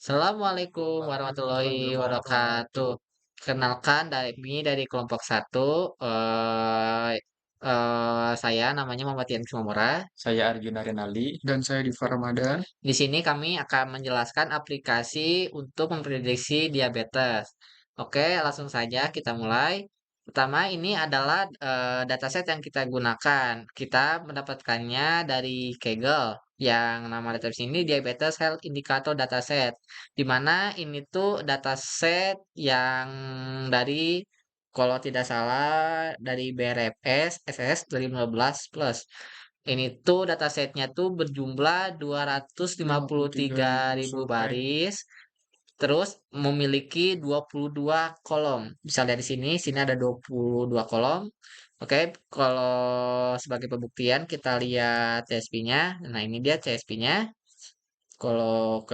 Assalamualaikum warahmatullahi wabarakatuh. Kenalkan dari kelompok satu, saya namanya Muhammad Yannis Mamora. Saya Arjuna Renaldi. Dan saya Diva Ramadan. Di sini kami akan menjelaskan aplikasi untuk memprediksi diabetes. Oke, langsung saja kita mulai. Pertama, ini adalah dataset yang kita gunakan. Kita mendapatkannya dari Kaggle, yang nama database ini Diabetes Health Indicator Dataset. Di mana ini tuh dataset yang dari, kalau tidak salah, dari BRFS SS 2015 plus. Ini tuh datasetnya tuh berjumlah 253.000 baris, terus memiliki 22 kolom. Bisa lihat di sini ada 22 kolom. Oke, kalau sebagai pembuktian kita lihat CSP-nya. Nah, ini dia CSP-nya. Kalau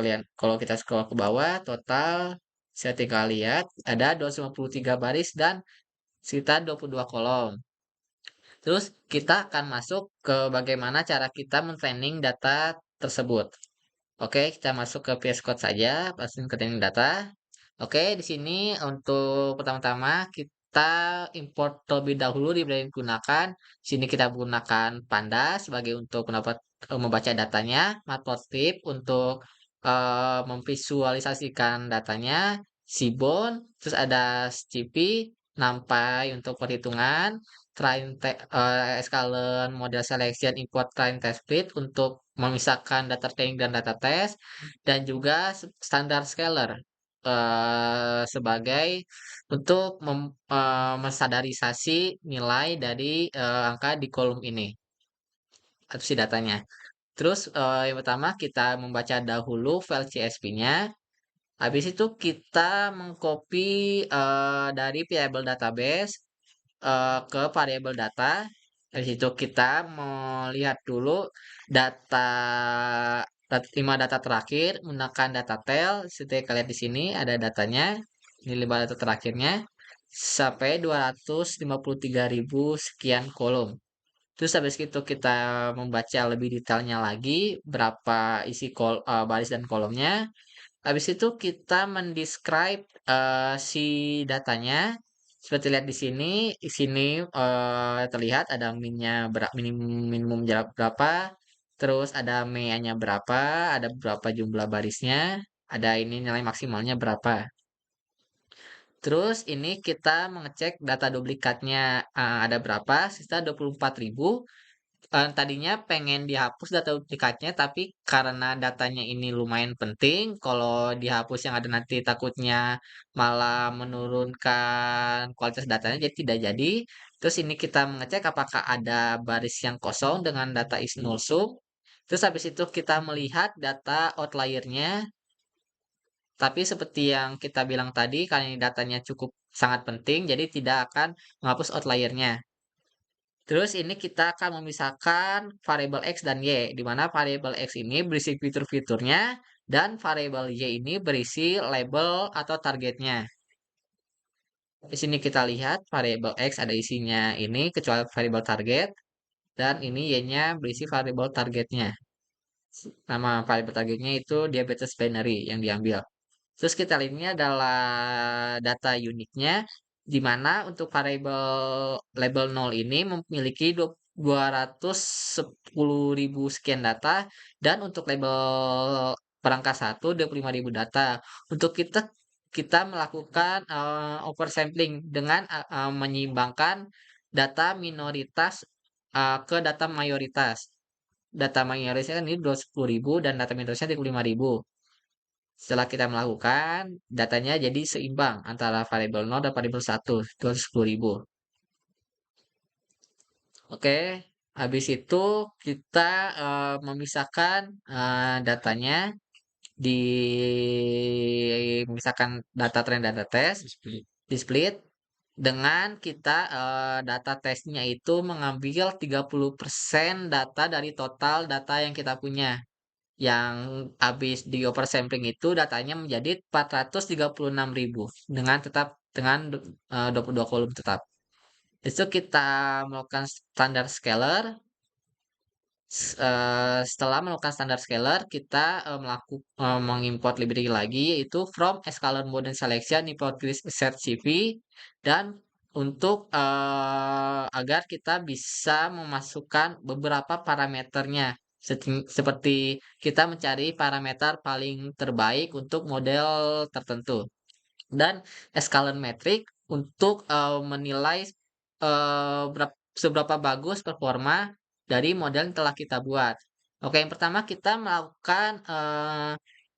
kita scroll ke bawah, total saya tinggal lihat ada 253 baris dan sekitar 22 kolom. Terus kita akan masuk ke bagaimana cara kita men-training data tersebut. Oke, kita masuk ke VS Code saja, langsung ke training data. Oke, di sini untuk pertama-tama kita import terlebih dahulu di yang digunakan. Di sini kita menggunakan Pandas sebagai untuk membaca datanya, Matplotlib untuk memvisualisasikan datanya, Seaborn, terus ada SCP, NumPy untuk perhitungan, Scikit model selection import train test split untuk memisahkan data training dan data test, dan juga standar scalar sebagai untuk menstandarisasi nilai dari angka di kolom ini atau si datanya. Terus yang pertama kita membaca dahulu file CSV-nya. Habis itu kita mengcopy dari variable database ke variable data. Dari situ kita melihat dulu data 5 data terakhir menggunakan data tail. Seperti kalian di sini ada datanya. Ini 5 data terakhirnya sampai 253.000 sekian kolom. Terus habis itu kita membaca lebih detailnya lagi berapa isi baris dan kolomnya. Habis itu kita mendescribe si datanya. Seperti lihat di sini terlihat ada minimum jarak berapa, terus ada ME-nya berapa, ada berapa jumlah barisnya, ada ini nilai maksimalnya berapa. Terus ini kita mengecek data duplikatnya ada berapa, sisa 24.000. Tadinya pengen dihapus data duplikatnya, tapi karena datanya ini lumayan penting, kalau dihapus yang ada nanti takutnya malah menurunkan kualitas datanya, jadi tidak jadi. Terus ini kita mengecek apakah ada baris yang kosong dengan data is null sum. Terus habis itu kita melihat data outlier-nya, tapi seperti yang kita bilang tadi, karena ini datanya cukup sangat penting, jadi tidak akan menghapus outlier-nya. Terus ini kita akan memisahkan variabel X dan Y, di mana variabel X ini berisi fitur-fiturnya, dan variabel Y ini berisi label atau targetnya. Di sini kita lihat variabel X ada isinya ini, kecuali variabel target, dan ini Y-nya berisi variabel targetnya. Nama variabel targetnya itu diabetes binary yang diambil. Terus kita lihat ini adalah data uniknya, di mana untuk variabel label 0 ini memiliki 210.000 sekian data, dan untuk label perangkat 1 25.000 data. Untuk kita melakukan oversampling dengan menyeimbangkan data minoritas ke data mayoritas. Data mayoritasnya kan ini 210.000 dan data minoritasnya 25.000. Setelah kita melakukan, datanya jadi seimbang antara variabel 0 dan variabel 1, 210.000. Oke, habis itu kita memisahkan datanya di misalkan data trend data test, di split dengan kita data testnya itu mengambil 30% data dari total data yang kita punya. Yang habis di oversampling itu datanya menjadi 436.000 dengan 22 kolom tetap. Itu kita melakukan standar scalar. Setelah melakukan standar scaler, kita, mengimport library lagi, yaitu from scalar mode and selection import list set CV dan untuk, agar kita bisa memasukkan beberapa parameternya, seperti kita mencari parameter paling terbaik untuk model tertentu. Dan escalon metric untuk, menilai, seberapa bagus performa dari model yang telah kita buat. Oke, yang pertama kita melakukan,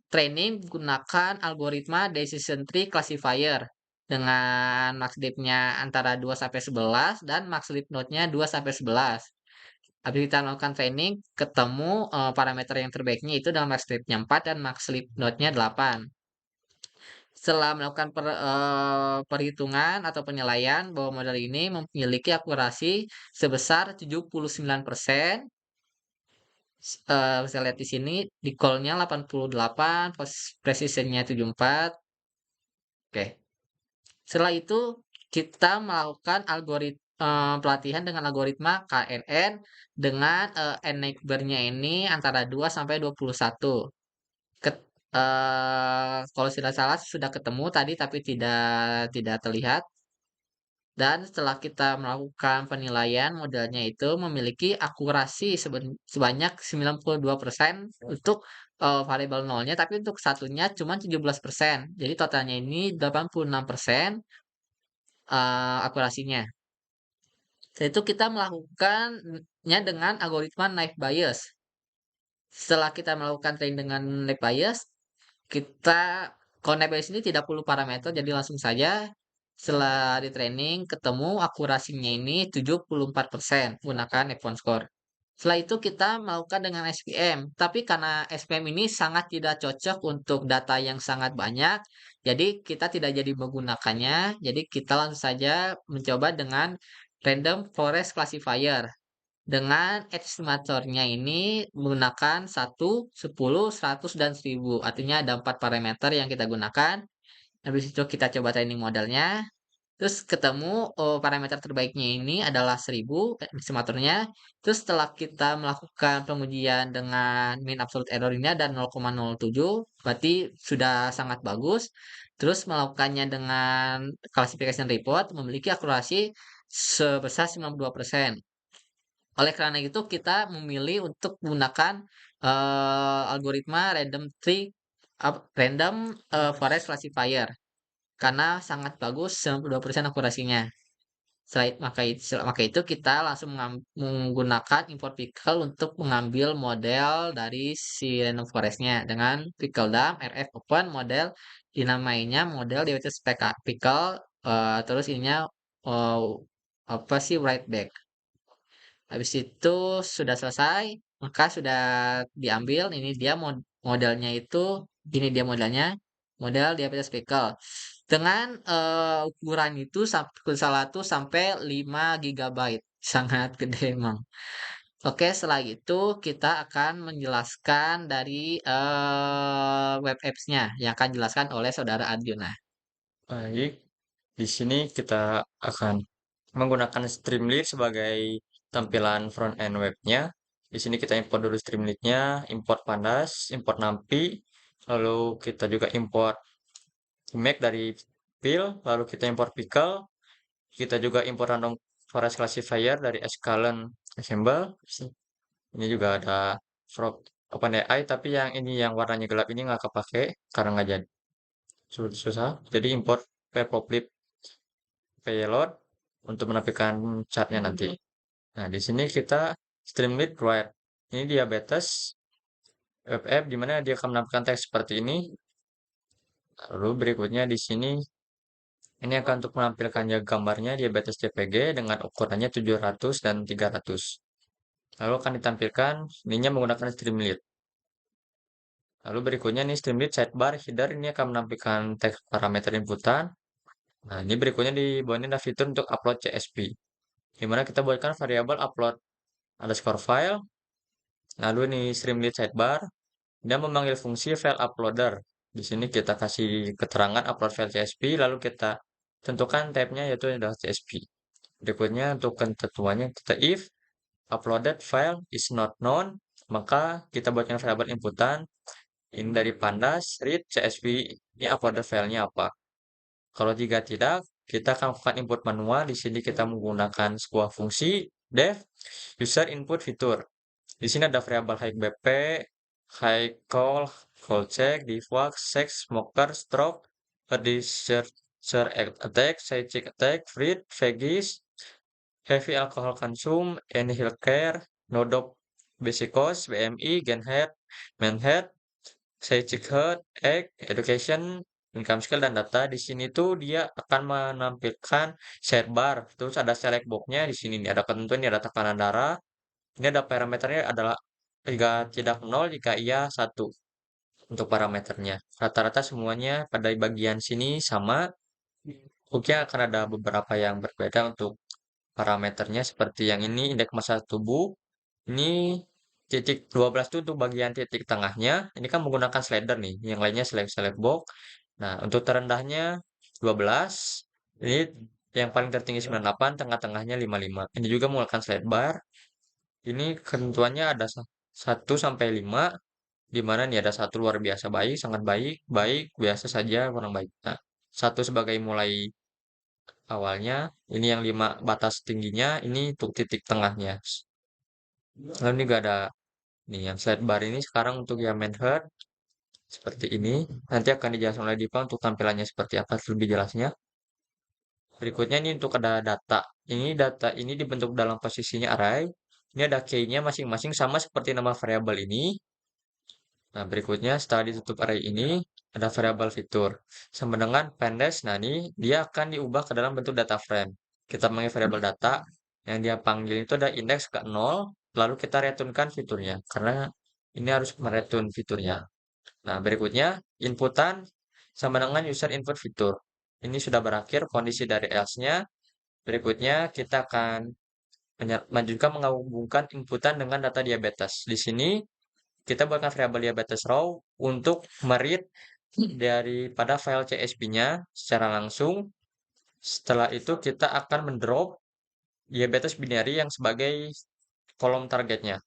training menggunakan algoritma decision tree classifier dengan max depth-nya antara 2 sampai 11 dan max sleep node-nya 2 sampai 11. Habis kita melakukan training, ketemu, parameter yang terbaiknya itu dengan max depth-nya 4 dan max sleep node-nya 8. Setelah melakukan perhitungan atau penilaian bahwa model ini memiliki akurasi sebesar 79%, bisa lihat di sini di call-nya 88, precision-nya 74. Oke. Setelah itu kita melakukan pelatihan dengan algoritma KNN dengan, N-nya ini antara 2 sampai 21. Ket Kalau tidak salah sudah ketemu tadi tapi tidak terlihat. Dan setelah kita melakukan penilaian, modelnya itu memiliki akurasi sebanyak 92% untuk, variabel nolnya, tapi untuk satunya cuma 17%. Jadi totalnya ini 86%, akurasinya. Setelah itu kita melakukannya dengan algoritma naive Bayes. Setelah kita melakukan training dengan naive Bayes, kita kalau naive Bayes ini tidak perlu parameter, jadi langsung saja setelah di-training ketemu akurasinya ini 74% menggunakan F1 score. Setelah itu kita melakukan dengan SPM, tapi karena SPM ini sangat tidak cocok untuk data yang sangat banyak, jadi kita tidak jadi menggunakannya. Jadi kita langsung saja mencoba dengan Random Forest Classifier. Dengan estimatornya ini menggunakan 1, 10, 100, dan 1000. Artinya ada 4 parameter yang kita gunakan. Habis itu kita coba training modelnya. Terus ketemu, parameter terbaiknya ini adalah 1000 estimatornya. Terus setelah kita melakukan pengujian dengan mean absolute error ini ada 0,07, berarti sudah sangat bagus. Terus melakukannya dengan classification report memiliki akurasi sebesar 92%. Oleh karena itu kita memilih untuk menggunakan, algoritma random, forest classifier karena sangat bagus 92% akurasinya. Maka itu kita langsung menggunakan import pickle untuk mengambil model dari si random forest-nya dengan pickle dump rf open model dinamainya model diabetes pickle, terus ininya, eee, apa sih, write back. Habis itu sudah selesai, maka sudah diambil, ini dia modelnya itu, ini dia modelnya, model diabetes pickle. Dengan, ukuran itu salah satu sampai 5 gigabyte, sangat gede emang. Oke, setelah itu kita akan menjelaskan dari, web apps-nya yang akan dijelaskan oleh saudara Arjuna. Baik, di sini kita akan menggunakan Streamlit sebagai tampilan front end webnya. Di sini kita import dulu Streamlit-nya, import Pandas, import NumPy, lalu kita juga import Image dari Pil, lalu kita import Pickle, kita juga import random forest classifier dari Escalon Ensemble. Ini juga ada Frog OpenAI, tapi yang ini yang warnanya gelap ini nggak kepake karena nggak jadi susah. Jadi import Paperclip payload untuk menampilkan chartnya nanti. Nah, di sini kita Streamlit Write. Ini diabetes web app di mana dia akan menampilkan teks seperti ini. Lalu berikutnya di sini ini akan untuk menampilkan gambarnya diabetes JPG dengan ukurannya 700 dan 300. Lalu akan ditampilkan ininya menggunakan Streamlit. Lalu berikutnya nih Streamlit sidebar header ini akan menampilkan teks parameter inputan. Nah, ini berikutnya di bawah ini ada fitur untuk upload CSV. Di mana kita buatkan variabel upload underscore file. Lalu ini Streamlit sidebar dan memanggil fungsi file uploader. Di sini kita kasih keterangan upload file CSV, lalu kita tentukan tab-nya yaitu adalah CSV. Berikutnya untuk ketentuannya kita if uploaded file is not known, maka kita buatkan variabel inputan. Ini dari pandas, read, CSV, ini uploaded filenya apa. Kalau jika tidak, kita akan lakukan input manual. Di sini kita menggunakan sebuah fungsi def user input fitur. Di sini ada variabel high BP, high call check, debug, sex, smoker, stroke, search attack, side check attack, read, veggies, heavy alcohol consume, any healthcare, no dop, basic cost, BMI, genhead, manhead, saya cek head, egg, education, income skill, dan data. Di sini tuh dia akan menampilkan sidebar. Terus ada select box-nya di sini nih. Ada ketentuan, ini ada tekanan darah. Ini ada parameternya adalah jika tidak nol, jika iya satu untuk parameternya. Rata-rata semuanya pada bagian sini sama. Mungkin akan ada beberapa yang berbeda untuk parameternya seperti yang ini indeks massa tubuh. Ini titik 12 itu untuk bagian titik tengahnya. Ini kan menggunakan slider nih. Yang lainnya select box. Nah, untuk terendahnya 12. Ini yang paling tertinggi 98, tengah-tengahnya 55. Ini juga menggunakan slide bar. Ini ketentuannya ada 1 sampai 5, di mana nih ada satu luar biasa baik, sangat baik, baik, biasa saja, kurang baik. Nah, satu sebagai mulai awalnya, ini yang 5 batas tingginya, ini untuk titik tengahnya. Lalu ini juga ada nih yang slide bar ini sekarang untuk yang main head seperti ini. Nanti akan dijelaskan oleh Dipa untuk tampilannya seperti apa lebih jelasnya. Berikutnya ini untuk ada data. Ini data ini dibentuk dalam posisinya array. Ini ada key-nya masing-masing sama seperti nama variabel ini. Nah, berikutnya setelah ditutup array ini, ada variabel fitur. Sama dengan pandas, nah ini dia akan diubah ke dalam bentuk data frame. Kita panggil variabel data, yang dia panggil itu ada indeks ke 0, lalu kita returnkan fiturnya. Karena ini harus mereturn fiturnya. Nah, berikutnya inputan sama dengan user input fitur. Ini sudah berakhir kondisi dari else-nya. Berikutnya kita akan melanjutkan menghubungkan inputan dengan data diabetes. Di sini kita buatkan variabel diabetes raw untuk meread daripada file CSV-nya secara langsung. Setelah itu kita akan mendrop diabetes binary yang sebagai kolom targetnya.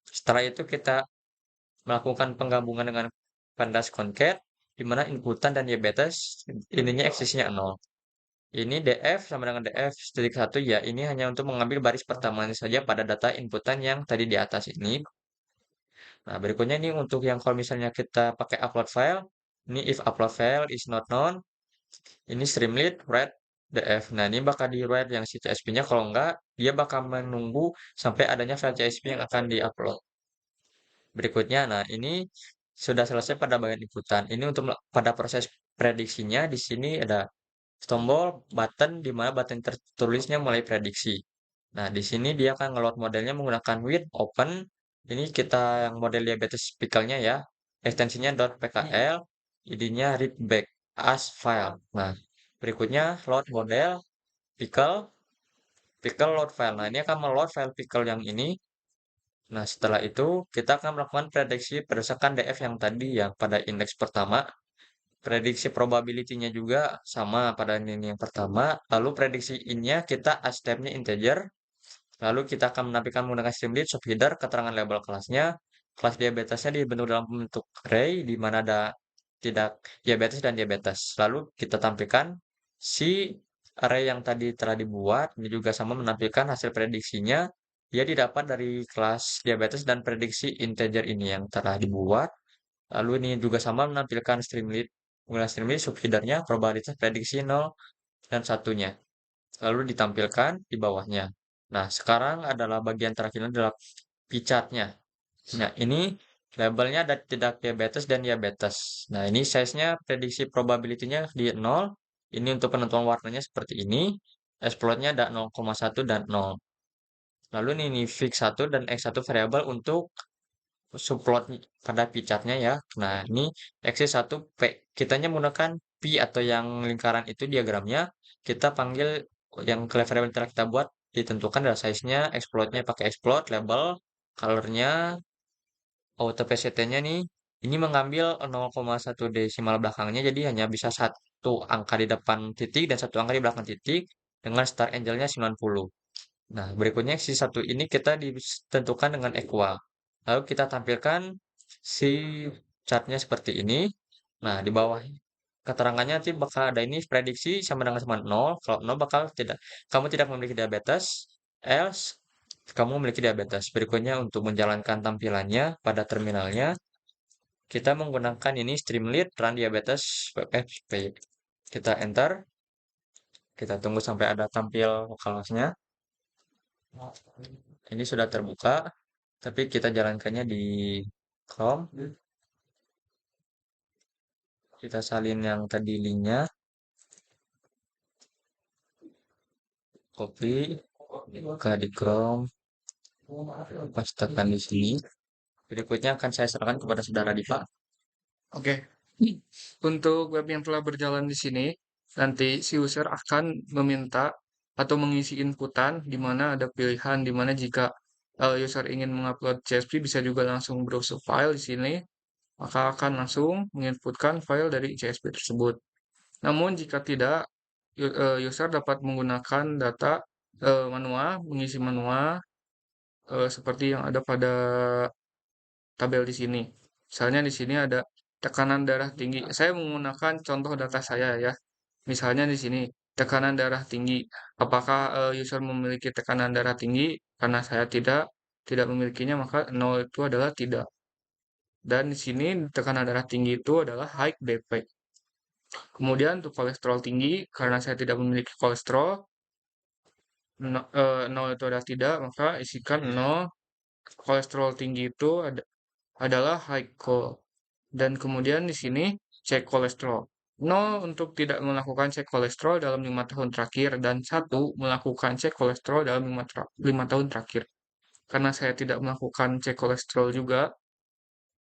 Setelah itu kita melakukan penggabungan dengan pandas concat, di mana inputan dan diabetes ininya eksisnya 0. Ini df sama dengan df titik 1 ya, ini hanya untuk mengambil baris pertamanya saja pada data inputan yang tadi di atas ini. Nah, berikutnya ini untuk yang kalau misalnya kita pakai upload file, ini if upload file is not known, ini streamlit read df. Nah, ini bakal di read yang si CSV-nya, kalau enggak, dia bakal menunggu sampai adanya file CSV yang akan diupload. Berikutnya, nah ini sudah selesai pada bagian inputan. Ini untuk pada proses prediksinya, di sini ada tombol button di mana button tertulisnya mulai prediksi. Nah, di sini dia akan ngeload modelnya menggunakan with open. Ini kita yang model diabetes pickle-nya ya. Ekstensinya .pkl, id-nya read back as file. Nah, berikutnya load model pickle, pickle load file. Nah, ini akan meload file pickle yang ini. Nah, setelah itu kita akan melakukan prediksi berdasarkan DF yang tadi yang pada indeks pertama. Prediksi probability-nya juga sama pada ini yang pertama. Lalu prediksi in-nya kita as type-nya integer. Lalu kita akan menampilkan menggunakan streamlit subheader keterangan label kelasnya. Kelas diabetesnya dibentuk dalam bentuk array di mana ada tidak diabetes dan diabetes. Lalu kita tampilkan si array yang tadi telah dibuat. Ini juga sama menampilkan hasil prediksinya. Dia didapat dari kelas diabetes dan prediksi integer ini yang telah dibuat. Lalu ini juga sama menampilkan streamlit. Menggunakan streamlit subheadernya probabilitas prediksi 0 dan satunya. Lalu ditampilkan di bawahnya. Nah, sekarang adalah bagian terakhirnya adalah picatnya. Nah, ini labelnya ada tidak diabetes dan diabetes. Nah, ini size-nya prediksi probability-nya di 0. Ini untuk penentuan warnanya seperti ini. Exploit-nya ada 0,1 dan 0. Lalu ini fix 1 dan x1 variabel untuk subplot pada picatnya ya. Nah, ini x1 p. Kitanya menggunakan pi atau yang lingkaran itu diagramnya. Kita panggil yang variabel yang telah kita buat ditentukan adalah size-nya, exploit-nya pakai exploit, label, color-nya, auto PCT-nya nih. Ini mengambil 0,1 desimal belakangnya, jadi hanya bisa satu angka di depan titik dan satu angka di belakang titik dengan start angle-nya 90. Nah, berikutnya si satu ini kita ditentukan dengan equal. Lalu kita tampilkan si chartnya seperti ini. Nah, di bawah keterangannya nanti bakal ada ini prediksi sama 0. Kalau 0 bakal tidak, kamu tidak memiliki diabetes, else kamu memiliki diabetes. Berikutnya untuk menjalankan tampilannya pada terminalnya, kita menggunakan ini Streamlit Run Diabetes WebP. Kita enter, kita tunggu sampai ada tampil localhost-nya. Ini sudah terbuka, tapi kita jalankannya di Chrome. Kita salin yang tadi linknya, copy, buka di Chrome, pastekan di sini. Berikutnya akan saya serahkan kepada saudara Diva. Oke. Untuk web yang telah berjalan di sini, nanti si user akan meminta atau mengisi inputan di mana ada pilihan di mana jika user ingin mengupload CSV bisa juga langsung browse file di sini, maka akan langsung menginputkan file dari CSV tersebut. Namun jika tidak, user dapat menggunakan data manual, mengisi manual seperti yang ada pada tabel di sini. Misalnya di sini ada tekanan darah tinggi. Saya menggunakan contoh data saya ya. Misalnya di sini tekanan darah tinggi. Apakah user memiliki tekanan darah tinggi? Karena saya tidak memilikinya, maka 0 itu adalah tidak. Dan di sini tekanan darah tinggi itu adalah high BP. Kemudian untuk kolesterol tinggi, karena saya tidak memiliki kolesterol, 0 itu adalah tidak, maka isikan 0. Kolesterol tinggi itu adalah high col. Dan kemudian di sini cek kolesterol. 0 untuk tidak melakukan cek kolesterol dalam 5 tahun terakhir dan 1 melakukan cek kolesterol dalam 5 tahun terakhir. Karena saya tidak melakukan cek kolesterol juga,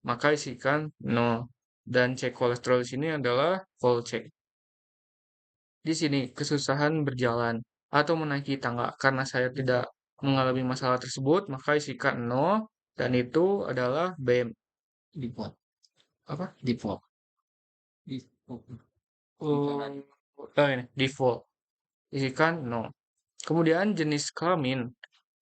maka isikan 0. Dan cek kolesterol di sini adalah full check. Di sini kesusahan berjalan atau menaiki tangga. Karena saya tidak mengalami masalah tersebut, maka isikan 0 dan itu adalah BEM. Default. Apa? Default. Default. Ini default. Isikan 0. Kemudian jenis kelamin.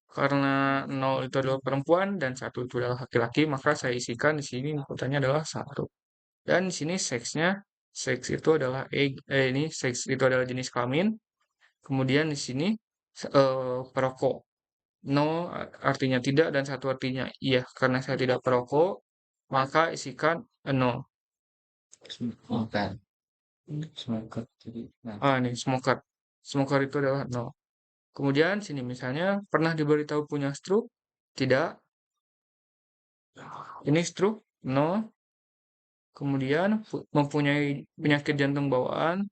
Karena 0 itu adalah perempuan dan 1 itu adalah laki-laki, maka saya isikan di sini inputannya adalah 1. Dan di sini seksnya, seks itu adalah ini seks itu adalah jenis kelamin. Kemudian di sini perokok. No artinya tidak dan 1 artinya iya. Karena saya tidak perokok, maka isikan 0. Smoker. Smoker. Jadi, nah, Ini smoker. Smoker itu adalah 0. Kemudian sini misalnya pernah diberitahu punya stroke? Tidak. Ini stroke? 0. Kemudian mempunyai penyakit jantung bawaan?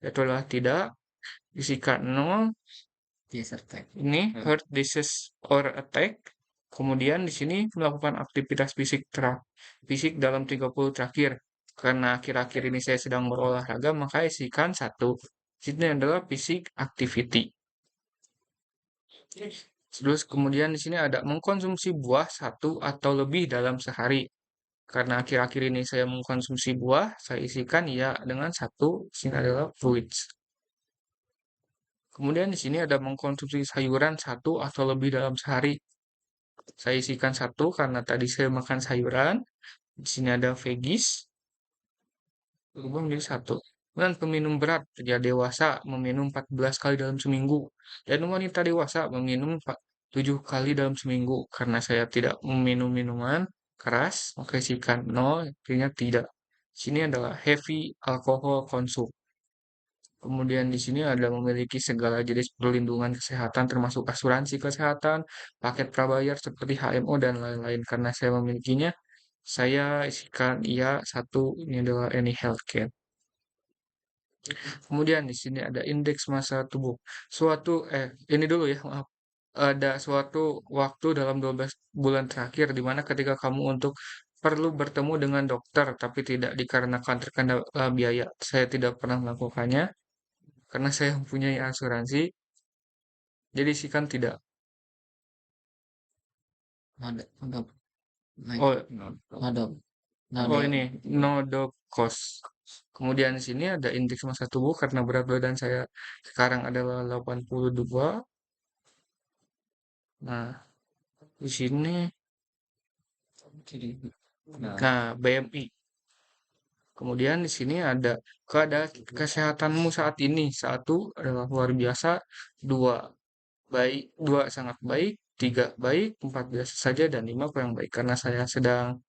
Itu adalah tidak. Isikan 0. yes, attack. Ini heart disease or attack. Kemudian di sini melakukan aktivitas fisik dalam 30 terakhir. Karena akhir-akhir ini saya sedang berolahraga, maka isikan 1. Sini adalah fisik activity. Terus kemudian di sini ada mengkonsumsi buah 1 atau lebih dalam sehari. Karena akhir-akhir ini saya mengkonsumsi buah, saya isikan ya dengan 1. Sini adalah fruits. Kemudian di sini ada mengkonsumsi sayuran 1 atau lebih dalam sehari. Saya isikan 1 karena tadi saya makan sayuran. Di sini ada veggies. Berubah menjadi 1. Dan peminum berat, pria dewasa meminum 14 kali dalam seminggu. Dan wanita dewasa meminum 7 kali dalam seminggu. Karena saya tidak meminum minuman keras, maka isikan 0, artinya tidak. Sini adalah heavy alcohol consume. Kemudian di sini ada memiliki segala jenis perlindungan kesehatan termasuk asuransi kesehatan, paket prabayar seperti HMO dan lain-lain. Karena saya memilikinya, saya isikan iya 1, ini adalah any healthcare. Kemudian di sini ada indeks massa tubuh. Ini dulu ya, maaf. Ada suatu waktu dalam 12 bulan terakhir di mana ketika kamu untuk perlu bertemu dengan dokter tapi tidak dikarenakan terkendala biaya. Saya tidak pernah melakukannya karena saya mempunyai asuransi. Jadi isikan tidak. Nada, nada, Oh, nada, oh nada. ini no doc cost. Kemudian di sini ada indeks massa tubuh karena berat badan saya sekarang adalah 82. Nah, di sini, Nah, nah BMI. Kemudian di sini ada keadaan kesehatanmu saat ini. Satu adalah luar biasa, dua baik, dua sangat baik, tiga baik, empat biasa saja, dan lima kurang baik. Karena saya sedang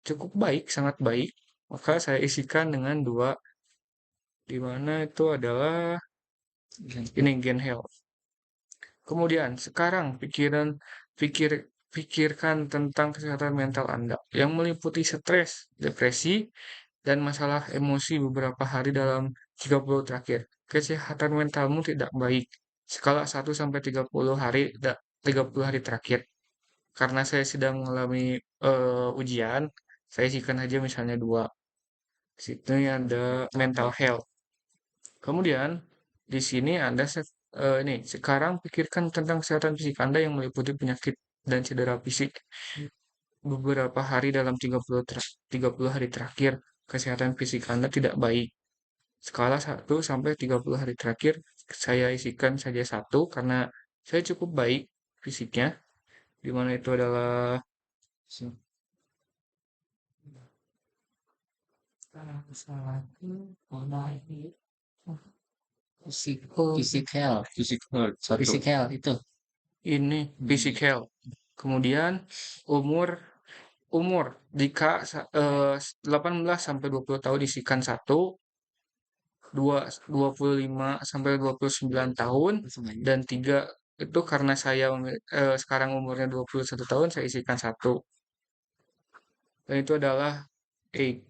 cukup baik, sangat baik, maka saya isikan dengan dua, di mana itu adalah ini Gen Health. Kemudian sekarang pikirkan tentang kesehatan mental Anda yang meliputi stres, depresi, dan masalah emosi beberapa hari dalam 30 terakhir. Kesehatan mentalmu tidak baik. Skala 1 sampai 30 hari, 30 hari terakhir. Karena saya sedang mengalami ujian, saya isikan aja misalnya dua. Situ ada mental health. Kemudian di sini ada ini sekarang pikirkan tentang kesehatan fisik Anda yang meliputi penyakit dan cedera fisik beberapa hari dalam 30 hari terakhir. Kesehatan fisik Anda tidak baik. Skala 1 sampai 30 hari terakhir saya isikan saja satu karena saya cukup baik fisiknya, di mana itu adalah Physical, satu. physical itu. ini fisik health. Kemudian umur umur jika 18 sampai 20 tahun isikan satu, 25 sampai 29 tahun, dan tiga itu karena saya sekarang umurnya 21 tahun, saya isikan satu. Dan itu adalah 8.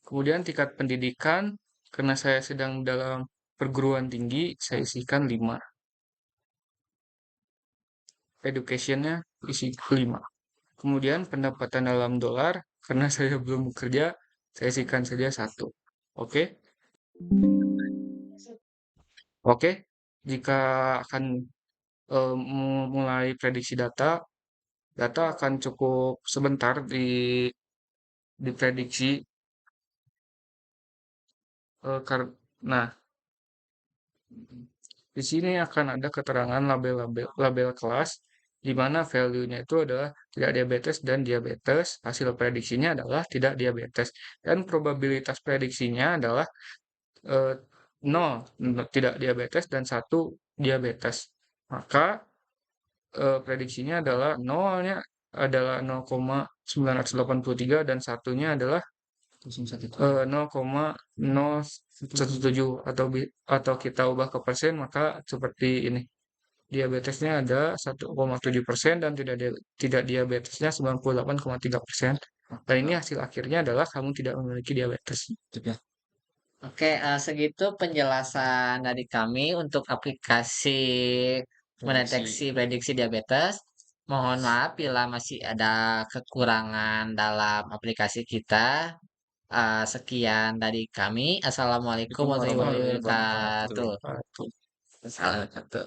Kemudian tingkat pendidikan, karena saya sedang dalam perguruan tinggi, saya isikan 5. Educationnya isi 5. Kemudian pendapatan dalam dolar, karena saya belum bekerja, saya isikan saja satu. Oke? Oke? Jika akan mulai prediksi data, data akan cukup sebentar diprediksi. Nah, di sini akan ada keterangan label kelas, di mana value-nya itu adalah tidak diabetes dan diabetes. Hasil prediksinya adalah tidak diabetes. Dan probabilitas prediksinya adalah 0 tidak diabetes dan 1 diabetes. Maka prediksinya adalah nolnya adalah 0,983 dan satunya adalah 0,017 atau kita ubah ke persen maka seperti ini. Diabetesnya ada 1,7% dan tidak diabetesnya 98,3%. Dan ini hasil akhirnya adalah kamu tidak memiliki diabetes. Oke, segitu penjelasan dari kami untuk aplikasi mendeteksi prediksi diabetes. Mohon maaf bila masih ada kekurangan dalam aplikasi kita. Sekian dari kami. Assalamualaikum warahmatullahi Warahmatullahi wabarakatuh. wabarakatuh. Salam satu.